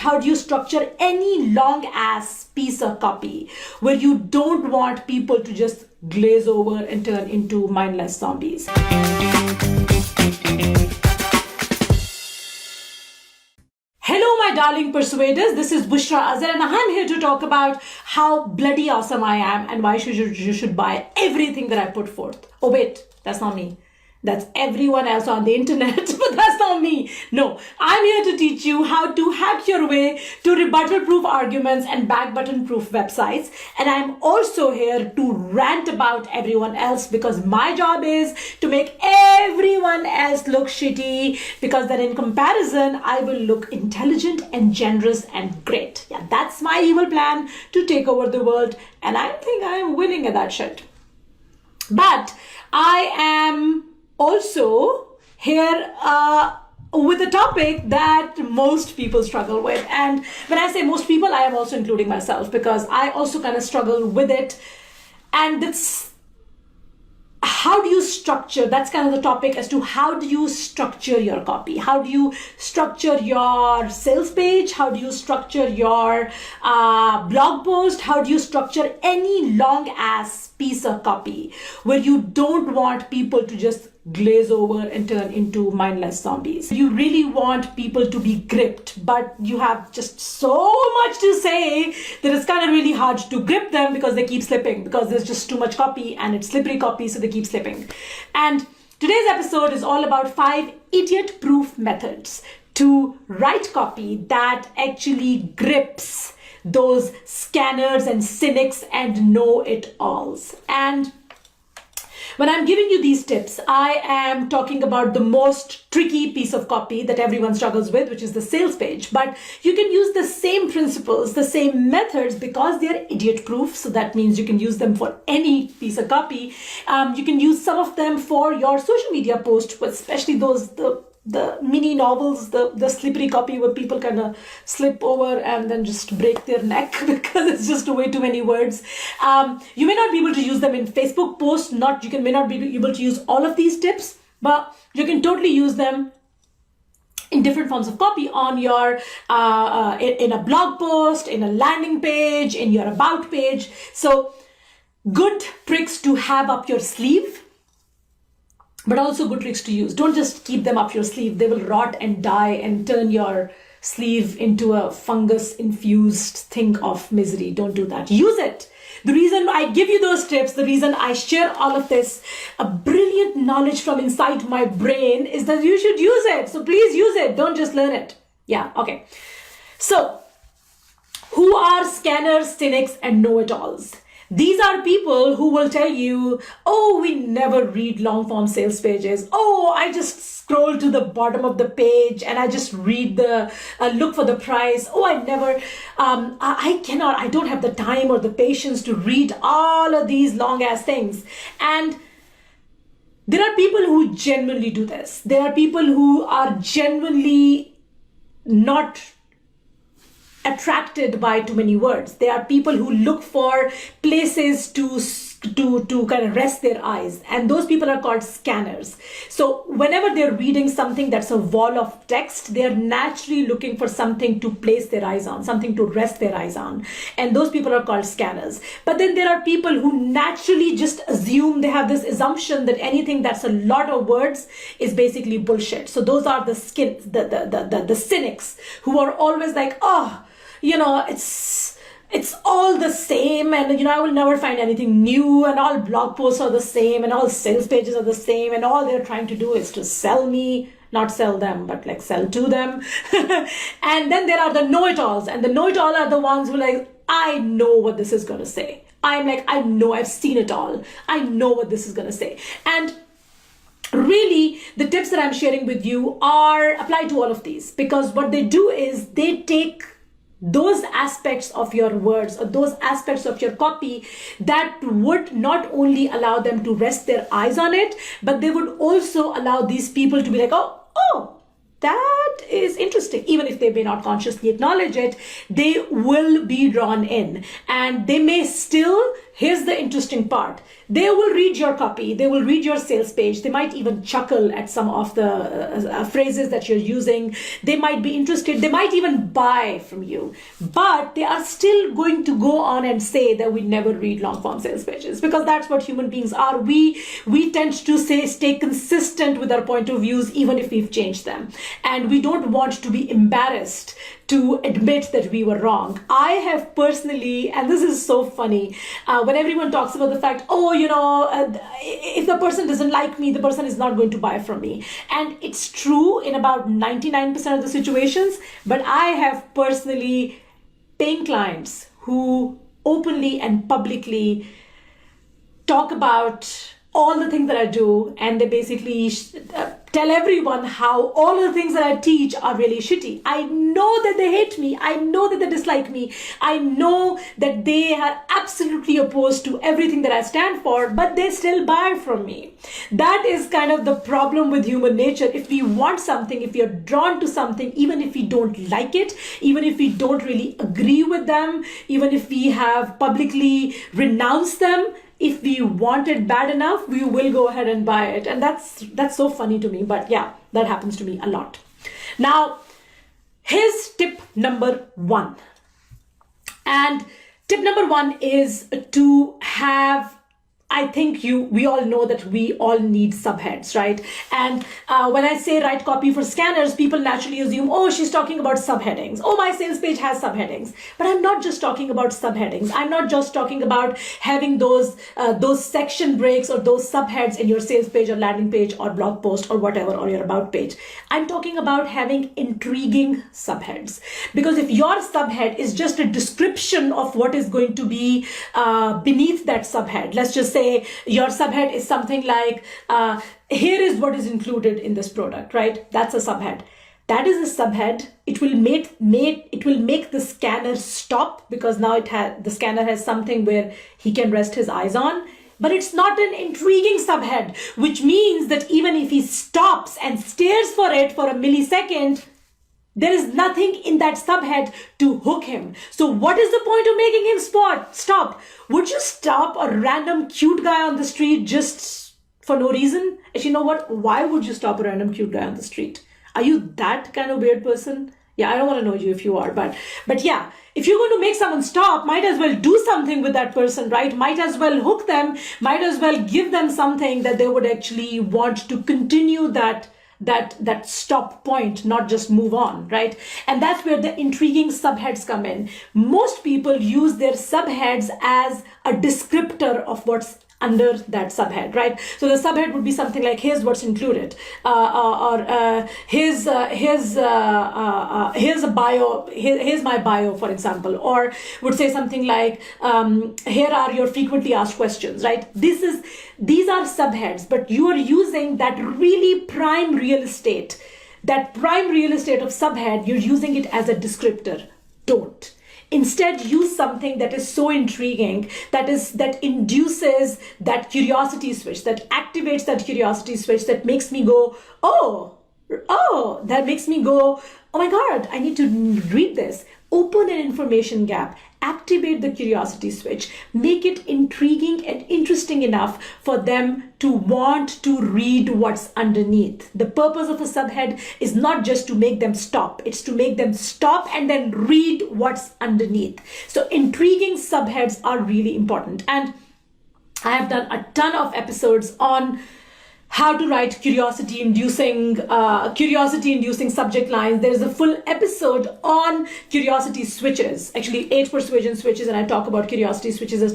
How do you structure any long ass piece of copy where you don't want people to just glaze over and turn into mindless zombies? Hello, my darling persuaders. This is Bushra Azhar, and I'm here to talk about how bloody awesome I am and why you should buy everything that I put forth. Oh, wait, that's not me. That's everyone else on the internet, but that's not me. No, I'm here to teach you how to hack your way to rebuttal-proof arguments and back-button-proof websites. And I'm also here to rant about everyone else because my job is to make everyone else look shitty, because then in comparison, I will look intelligent and generous and great. Yeah, that's my evil plan to take over the world. And I think I'm winning at that shit. But I am also here with a topic that most people struggle with. And when I say most people, I am also including myself, because I also kind of struggle with it. And it's how do you structure, that's kind of the topic as to how do you structure your copy? How do you structure your sales page? How do you structure your blog post? How do you structure any long ass piece of copy where you don't want people to just glaze over and turn into mindless zombies? You really want people to be gripped, but you have just so much to say that it's kind of really hard to grip them because they keep slipping, because there's just too much copy and it's slippery copy, so they keep slipping. And today's episode is all about 5 idiot-proof methods to write copy that actually grips those scanners and cynics and know-it-alls. And when I'm giving you these tips, I am talking about the most tricky piece of copy that everyone struggles with, which is the sales page. But you can use the same principles, the same methods, because they're idiot-proof. So that means you can use them for any piece of copy. You can use some of them for your social media post, especially those, the mini novels, the slippery copy where people kind of slip over and then just break their neck because it's just way too many words. You may not be able to use them in Facebook posts. May not be able to use all of these tips, but you can totally use them in different forms of copy on your, in a blog post, in a landing page, in your about page. So good tricks to have up your sleeve, but also good tricks to use. Don't just keep them up your sleeve. They will rot and die and turn your sleeve into a fungus-infused thing of misery. Don't do that. Use it. The reason I give you those tips, the reason I share all of this, a brilliant knowledge from inside my brain, is that you should use it. So please use it. Don't just learn it. Yeah, okay. So, who are scanners, cynics, and know-it-alls? These are people who will tell you, oh, we never read long form sales pages. Oh, I just scroll to the bottom of the page and I just read look for the price. Oh, I don't have the time or the patience to read all of these long ass things. And there are people who genuinely do this. There are people who are genuinely not attracted by too many words. There are people who look for places to kind of rest their eyes, and those people are called scanners. So whenever they're reading something that's a wall of text, they're naturally looking for something to place their eyes on, something to rest their eyes on, and those people are called scanners. But then there are people who naturally just assume, they have this assumption that anything that's a lot of words is basically bullshit. So those are the cynics who are always like, oh, it's all the same, and I will never find anything new, and all blog posts are the same, and all sales pages are the same, and all they're trying to do is to sell me, not sell them, but like sell to them. And then there are the know-it-alls, and the know-it-all are the ones who like, I know what this is going to say. I'm like, I know, I've seen it all. I know what this is going to say. And really, the tips that I'm sharing with you apply to all of these, because what they do is they take those aspects of your words or those aspects of your copy that would not only allow them to rest their eyes on it, but they would also allow these people to be like, oh, that is interesting. Even if they may not consciously acknowledge it, they will be drawn in, and they may still here's the interesting part. They will read your copy. They will read your sales page. They might even chuckle at some of the phrases that you're using. They might be interested. They might even buy from you. But they are still going to go on and say that we never read long form sales pages, because that's what human beings are. We tend to stay consistent with our point of views even if we've changed them. And we don't want to be embarrassed to admit that we were wrong. I have personally, and this is so funny, when everyone talks about the fact, if the person doesn't like me, the person is not going to buy from me. And it's true in about 99% of the situations, but I have personally paying clients who openly and publicly talk about all the things that I do, and they basically tell everyone how all of the things that I teach are really shitty. I know that they hate me. I know that they dislike me. I know that they are absolutely opposed to everything that I stand for, but they still buy from me. That is kind of the problem with human nature. If we want something, if we are drawn to something, even if we don't like it, even if we don't really agree with them, even if we have publicly renounced them, if we want it bad enough, we will go ahead and buy it. And that's so funny to me. But yeah, that happens to me a lot. Now, here's tip number 1. And tip number 1 is to have, I think we all know that we all need subheads, right? And when I say write copy for scanners, people naturally assume, oh, she's talking about subheadings. Oh, my sales page has subheadings. But I'm not just talking about subheadings. I'm not just talking about having those section breaks or those subheads in your sales page or landing page or blog post or whatever, or your about page. I'm talking about having intriguing subheads. Because if your subhead is just a description of what is going to be beneath that subhead, let's just say your subhead is something like, here is what is included in this product, right? That's a subhead. That is a subhead. It will make the scanner stop, because now the scanner has something where he can rest his eyes on. But it's not an intriguing subhead, which means that even if he stops and stares for it for a millisecond, there is nothing in that subhead to hook him. So what is the point of making him stop? Would you stop a random cute guy on the street just for no reason? Actually, you know what? Why would you stop a random cute guy on the street? Are you that kind of weird person? Yeah, I don't want to know you if you are, but yeah, if you're going to make someone stop, might as well do something with that person, right? Might as well hook them, might as well give them something that they would actually want to continue that stop point, not just move on, right? And that's where the intriguing subheads come in. Most people use their subheads as a descriptor of what's under that subhead, right? So the subhead would be something like, here's what's included, here's a bio, here's my bio, for example, or would say something like, here are your frequently asked questions, right? These are subheads, but you are using that really prime real estate of subhead, you're using it as a descriptor. Don't. Instead, use something that is so intriguing, that induces that curiosity switch, that activates that curiosity switch, that makes me go, that makes me go, oh my God, I need to read this. Open an information gap, activate the curiosity switch, make it intriguing and interesting enough for them to want to read what's underneath. The purpose of a subhead is not just to make them stop, it's to make them stop and then read what's underneath. So intriguing subheads are really important. And I have done a ton of episodes on how to write curiosity-inducing subject lines. There is a full episode on curiosity switches, actually 8 persuasion switches, and I talk about curiosity switches as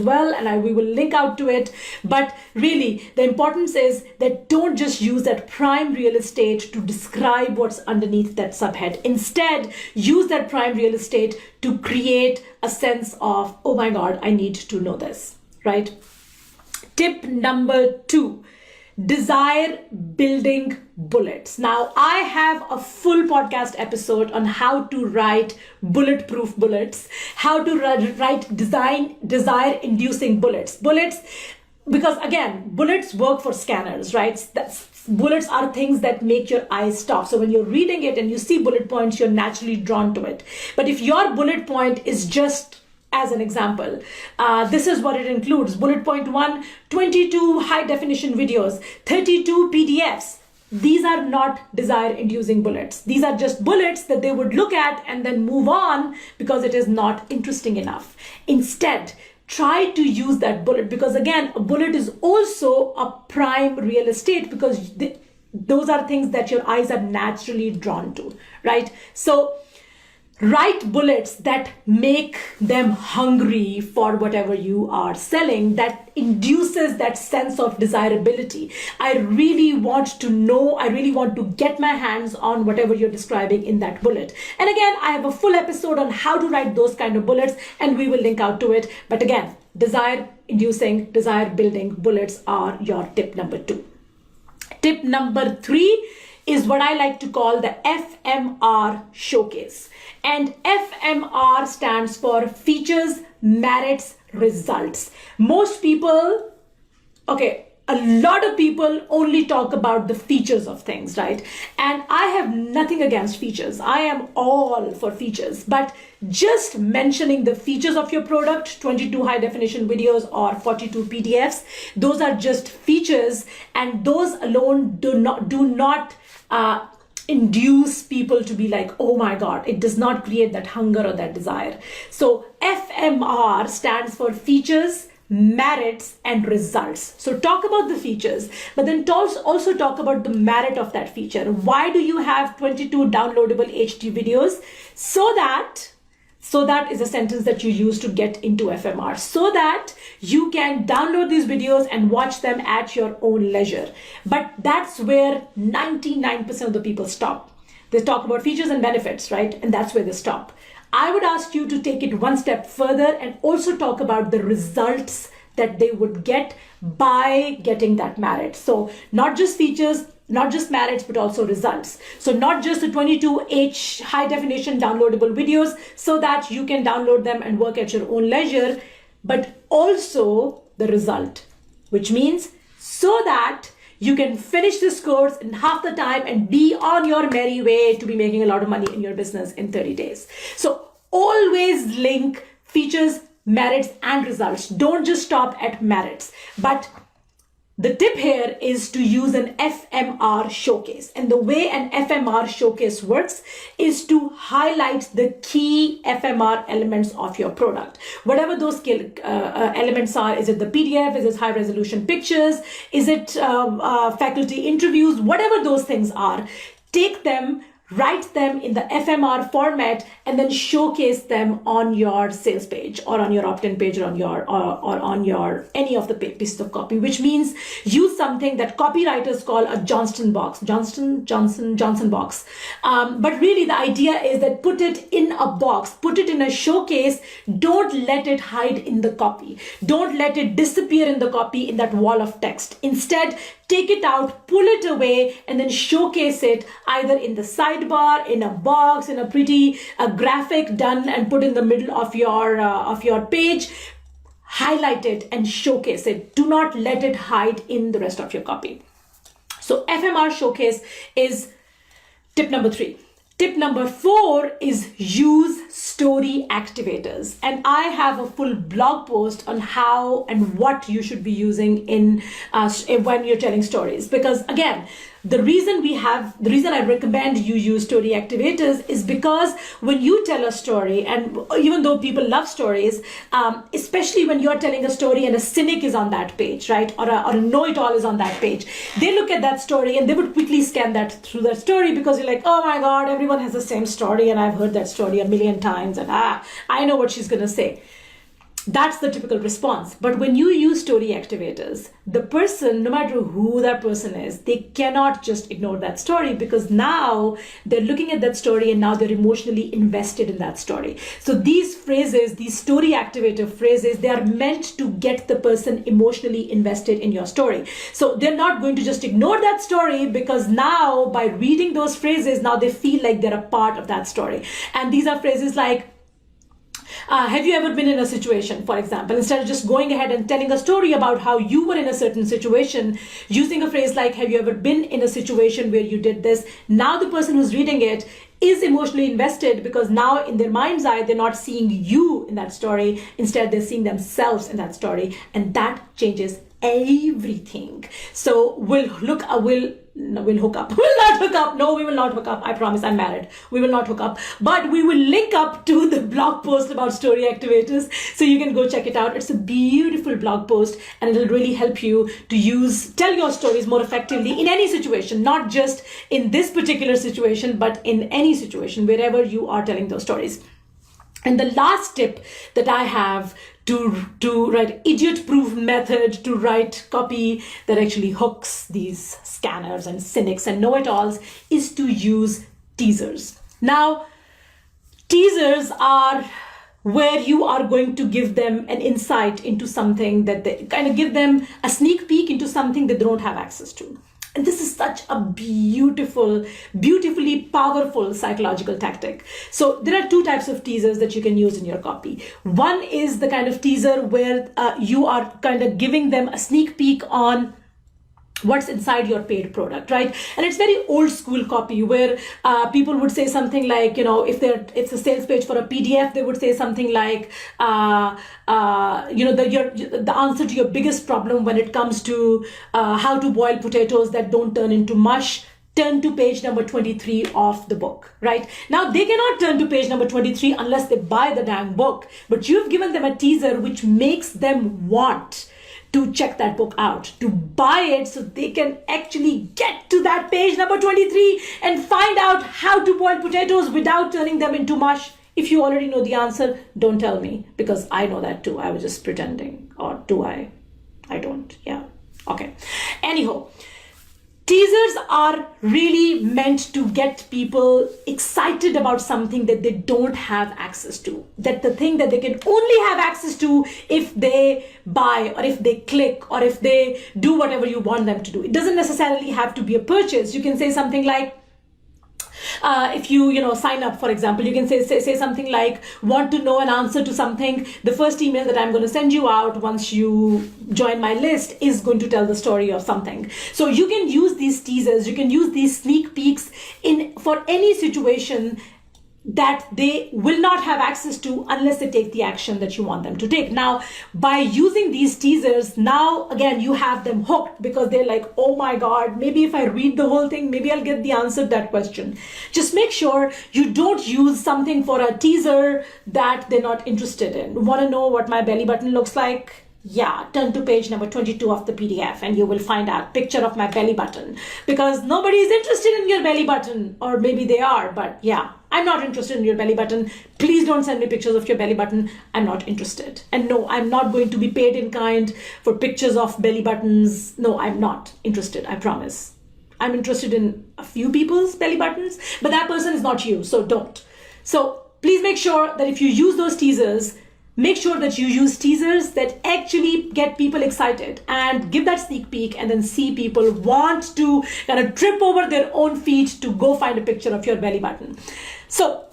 well, and we will link out to it. But really, the importance is that don't just use that prime real estate to describe what's underneath that subhead. Instead, use that prime real estate to create a sense of, oh my God, I need to know this, right? Tip number 2, desire building bullets. Now, I have a full podcast episode on how to write bulletproof bullets, how to write desire inducing bullets. Because again, bullets work for scanners, right? Bullets are things that make your eyes stop. So when you're reading it and you see bullet points, you're naturally drawn to it. But if your bullet point is just as an example. This is what it includes. Bullet point 1, 22 high definition videos, 32 PDFs. These are not desire-inducing bullets. These are just bullets that they would look at and then move on because it is not interesting enough. Instead, try to use that bullet, because again, a bullet is also a prime real estate, because those are things that your eyes are naturally drawn to, right? So write bullets that make them hungry for whatever you are selling, that induces that sense of desirability. I really want to know, I really want to get my hands on whatever you're describing in that bullet. And again, I have a full episode on how to write those kind of bullets, and we will link out to it. But again, desire inducing, desire building bullets are your tip number 2. Tip number 3 is what I like to call the FMR showcase. And FMR stands for features, merits, results. Most people, a lot of people only talk about the features of things, right? And I have nothing against features. I am all for features. But just mentioning the features of your product, 22 high definition videos or 42 PDFs, those are just features, and those alone do not induce people to be like, oh my God. It does not create that hunger or that desire. So FMR stands for features, merits, and results. So talk about the features, but then also talk about the merit of that feature. Why do you have 22 downloadable HD videos? So that is a sentence that you use to get into FMR, so that you can download these videos and watch them at your own leisure. But that's where 99% of the people stop. They talk about features and benefits, right? And that's where they stop. I would ask you to take it one step further and also talk about the results that they would get by getting that merit. So not just features, not just merits, but also results. So not just the 22H high definition downloadable videos so that you can download them and work at your own leisure, but also the result, which means so that you can finish this course in half the time and be on your merry way to be making a lot of money in your business in 30 days. So always link features, merits, and results. Don't just stop at merits. But the tip here is to use an FMR showcase. And the way an FMR showcase works is to highlight the key FMR elements of your product. Whatever those elements are, is it the PDF, is it high resolution pictures, is it faculty interviews, whatever those things are, take them, write them in the FMR format, and then showcase them on your sales page or on your opt-in page or on your any of the pieces of copy, which means use something that copywriters call a Johnson box, Johnson box. But really the idea is that put it in a box, put it in a showcase. Don't let it hide in the copy. Don't let it disappear in the copy in that wall of text. Instead, take it out, pull it away, and then showcase it either in the sidebar, in a box, in a pretty graphic done and put in the middle of your page. Highlight it and showcase it. Do not let it hide in the rest of your copy. So FMR showcase is tip number 3. Tip number 4 is use story activators. And I have a full blog post on how and what you should be using in when you're telling stories. Because again, the reason I recommend you use story activators is because when you tell a story, and even though people love stories, especially when you're telling a story and a cynic is on that page, right? Or a know-it-all is on that page, they look at that story and they would quickly scan that through that story because you're like, oh my God, everyone has the same story and I've heard that story a million times and I know what she's going to say. That's the typical response. But when you use story activators, the person, no matter who that person is, they cannot just ignore that story because now they're looking at that story and now they're emotionally invested in that story. So these phrases, these story activator phrases, they are meant to get the person emotionally invested in your story. So they're not going to just ignore that story because now by reading those phrases, now they feel like they're a part of that story. And these are phrases like, have you ever been in a situation, for example, instead of just going ahead and telling a story about how you were in a certain situation, using a phrase like, have you ever been in a situation where you did this? Now the person who's reading it is emotionally invested, because now in their mind's eye, they're not seeing you in that story. Instead, they're seeing themselves in that story. And that changes everything. So we'll hook up. We'll not hook up. No, we will not hook up. I promise, I'm married. We will not hook up. But we will link up to the blog post about story activators. So you can go check it out. It's a beautiful blog post, and it'll really help you to tell your stories more effectively in any situation, not just in this particular situation, but in any situation, wherever you are telling those stories. And the last tip that I have to write idiot-proof method to write copy that actually hooks these scanners and cynics and know-it-alls is to use teasers. Now, teasers are where you are going to give them an insight into something, that they kind of give them a sneak peek into something that they don't have access to. And this is such a beautifully powerful psychological tactic. So there are two types of teasers that you can use in your copy. One is the kind of teaser where you are kind of giving them a sneak peek on what's inside your paid product, right? And it's very old school copy where people would say something like, if it's a sales page for a PDF, they would say something like, the answer to your biggest problem when it comes to how to boil potatoes that don't turn into mush, turn to page number 23 of the book, right? Now, they cannot turn to page number 23 unless they buy the dang book, but you've given them a teaser which makes them want to check that book out, to buy it, so they can actually get to that page number 23 and find out how to boil potatoes without turning them into mush. If you already know the answer, don't tell me, because I know that too. I was just pretending. Or do I? I don't. Yeah. Okay. Anyhow, teasers are really meant to get people excited about something that they don't have access to. That the thing that they can only have access to if they buy, or if they click, or if they do whatever you want them to do. It doesn't necessarily have to be a purchase. You can say something like, if you sign up, for example, you can say something like, want to know an answer to something, the first email that I'm going to send you out once you join my list is going to tell the story of something. So you can use these teasers, you can use these sneak peeks for any situation that they will not have access to unless they take the action that you want them to take. Now, by using these teasers, now again, you have them hooked, because they're like, oh my God, maybe if I read the whole thing, maybe I'll get the answer to that question. Just make sure you don't use something for a teaser that they're not interested in. Want to know what my belly button looks like? Yeah, turn to page number 22 of the PDF and you will find out picture of my belly button, because nobody is interested in your belly button, or maybe they are, but yeah, I'm not interested in your belly button. Please don't send me pictures of your belly button. I'm not interested. And no, I'm not going to be paid in kind for pictures of belly buttons. No, I'm not interested. I promise. I'm interested in a few people's belly buttons, but that person is not you, so don't. So please make sure that if you use those teasers, make sure that you use teasers that actually get people excited and give that sneak peek, and then see people want to kind of trip over their own feet to go find a picture of your belly button. So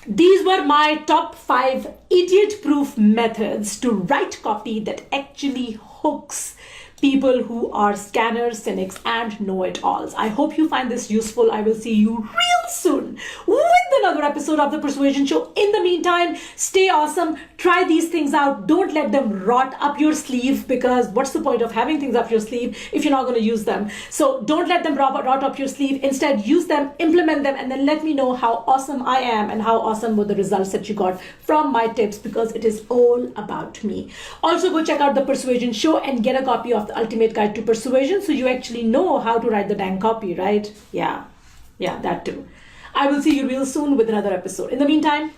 these were my top 5 idiot-proof methods to write copy that actually hooks people who are scanners, cynics, and know-it-alls. I hope you find this useful. I will see you real soon with another episode of The Persuasion Show. In the meantime, stay awesome. Try these things out. Don't let them rot up your sleeve, because what's the point of having things up your sleeve if you're not going to use them? So don't let them rot up your sleeve. Instead, use them, implement them, and then let me know how awesome I am and how awesome were the results that you got from my tips, because it is all about me. Also, go check out The Persuasion Show and get a copy of The Ultimate Guide to Persuasion, so you actually know how to write the dang copy, right? Yeah, that too. I will see you real soon with another episode. In the meantime,